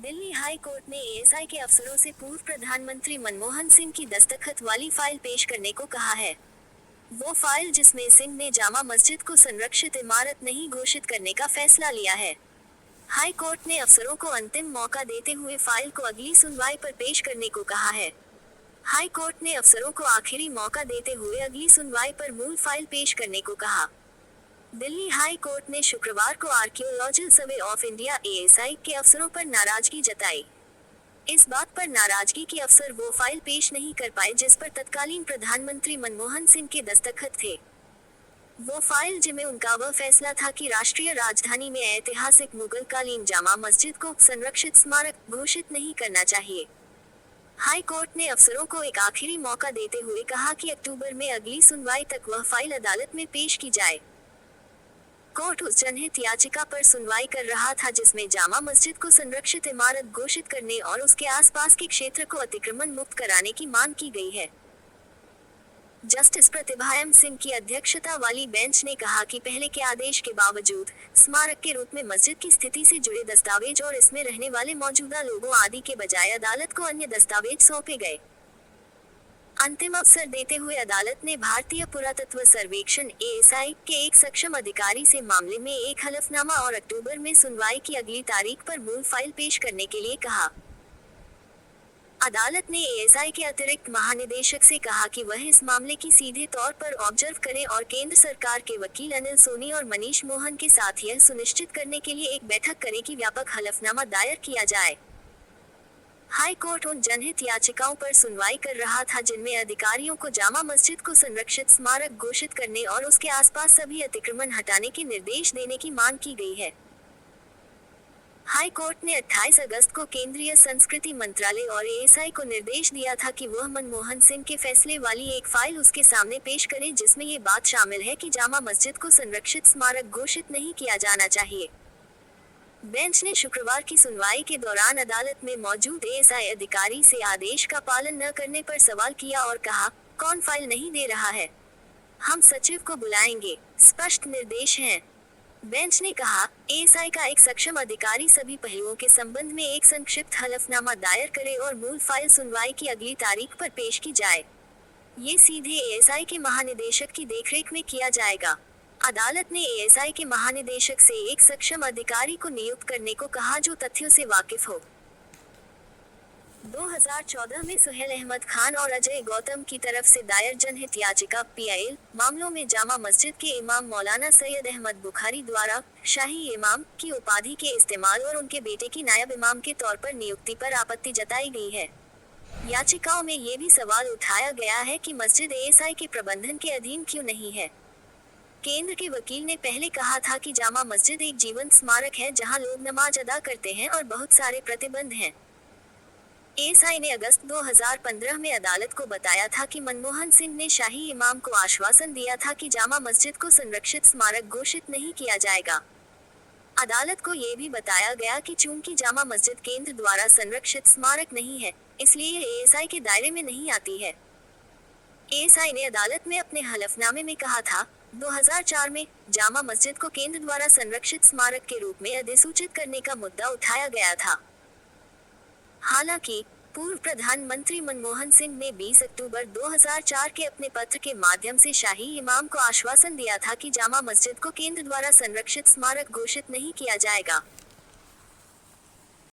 Delhi high court ने ASI के अफसरों से पूर्व प्रधानमंत्री मनमोहन सिंह की दस्तखत वाली फाइल पेश करने को कहा है। वो फाइल जिसमें सिंह ने जामा मस्जिद को संरक्षित इमारत नहीं घोषित करने का फैसला लिया है। हाई कोर्ट ने अफसरों को अंतिम मौका देते हुए फाइल को अगली सुनवाई पर पेश करने को कहा है। हाई कोर्ट ने अफसरों को आखिरी मौका देते हुए अगली सुनवाई पर मूल फाइल पेश करने को कहा। दिल्ली हाई कोर्ट ने शुक्रवार को archaeological survey of India ASI के अफसरों पर नाराजगी जताई। इस बात पर नाराजगी कि अफसर वो फाइल पेश नहीं कर पाए जिस पर तत्कालीन प्रधानमंत्री मनमोहन सिंह के दस्तखत थे। वो फाइल जिसमें उनका वह फैसला था कि राष्ट्रीय राजधानी में ऐतिहासिक मुगल कालीन जामा मस्जिद को संरक्षित स्मारक घोषित नहीं करना चाहिए। हाई कोर्ट ने अफसरों को एक आखिरी मौका देते हुए कहा कि अक्टूबर में अगली सुनवाई तक वह फाइल अदालत में पेश की जाए। कोर्ट उस जनहित याचिका पर सुनवाई कर रहा था जिसमें जामा मस्जिद को संरक्षित इमारत घोषित करने और उसके आसपास के क्षेत्र को अतिक्रमण मुक्त कराने की मांग की गई है। जस्टिस प्रतिभा एम सिंह की अध्यक्षता वाली बेंच ने कहा कि पहले के आदेश के बावजूद स्मारक के रूप में मस्जिद की स्थिति से जुड़े दस्तावेज और इसमें रहने वाले मौजूदा लोगों आदि के बजाय अदालत को अन्य दस्तावेज सौंपे गए। अंतिम अवसर देते हुए अदालत ने भारतीय पुरातत्व सर्वेक्षण एएसआई के एक सक्षम अधिकारी से मामले में एक हलफनामा और अक्टूबर में सुनवाई की अगली तारीख पर मूल फाइल पेश करने के लिए कहा। अदालत ने एएसआई के अतिरिक्त महानिदेशक से कहा कि वह इस मामले की सीधे तौर पर ऑब्जर्व करें और केंद्र सरकार के वकील अनिल सोनी और मनीष मोहन के साथ यह सुनिश्चित करने के लिए एक बैठक करें कि व्यापक हलफनामा दायर किया जाए। हाई कोर्ट उन जनहित याचिकाओं पर सुनवाई कर रहा था जिनमें अधिकारियों को जामा मस्जिद को संरक्षित स्मारक घोषित करने और उसके आसपास सभी अतिक्रमण हटाने के निर्देश देने की मांग की गई है। हाई कोर्ट ने 28 अगस्त को केंद्रीय संस्कृति मंत्रालय और एएसआई को निर्देश दिया था कि वह मनमोहन सिंह के फैसले वाली एक फाइल उसके सामने पेश करे जिसमें ये बात शामिल है कि जामा मस्जिद को संरक्षित स्मारक घोषित नहीं किया जाना चाहिए। बेंच ने शुक्रवार की सुनवाई के दौरान अदालत में मौजूद एएसआई अधिकारी से आदेश का पालन न करने पर सवाल किया और कहा, कौन फाइल नहीं दे रहा है? हम सचिव को बुलाएंगे, स्पष्ट निर्देश हैं। बेंच ने कहा, एएसआई का एक सक्षम अधिकारी सभी पहलुओं के संबंध में एक संक्षिप्त हलफनामा दायर करे और मूल फाइल सुनवाई की अगली तारीख पर पेश की जाए। ये सीधे एएसआई के महानिदेशक की देखरेख में किया जाएगा। अदालत ने एएसआई के महानिदेशक से एक सक्षम अधिकारी को नियुक्त करने को कहा जो तथ्यों से वाकिफ हो। 2014 में सुहेल अहमद खान और अजय गौतम की तरफ से दायर जनहित याचिका पीआईएल मामलों में जामा मस्जिद के इमाम मौलाना सैयद अहमद बुखारी द्वारा शाही इमाम की उपाधि के इस्तेमाल और उनके बेटे की नायब इमाम के तौर पर नियुक्ति पर आपत्ति जताई गई है। याचिकाओं में ये भी सवाल उठाया गया है कि मस्जिद एएसआई के प्रबंधन के अधीन क्यों नहीं है। केंद्र के वकील ने पहले कहा था कि जामा मस्जिद एक जीवंत स्मारक है जहां लोग नमाज अदा करते हैं और बहुत सारे प्रतिबंध हैं। एएसआई ने अगस्त 2015 में अदालत को बताया था कि मनमोहन सिंह ने शाही इमाम को आश्वासन दिया था कि जामा मस्जिद को संरक्षित स्मारक घोषित नहीं किया जाएगा। अदालत को ये भी बताया गया कि चूंकि जामा मस्जिद केंद्र द्वारा संरक्षित स्मारक नहीं है, इसलिए यह एएसआई के दायरे में नहीं आती है। एएसआई ने अदालत में अपने हलफनामे में कहा था, 2004 में जामा मस्जिद को केंद्र द्वारा संरक्षित स्मारक के रूप में अधिसूचित करने का मुद्दा उठाया गया था। हालांकि पूर्व प्रधानमंत्री मनमोहन सिंह ने 20 अक्टूबर 2004 के अपने पत्र के माध्यम से शाही इमाम को आश्वासन दिया था कि जामा मस्जिद को केंद्र द्वारा संरक्षित स्मारक घोषित नहीं किया जाएगा।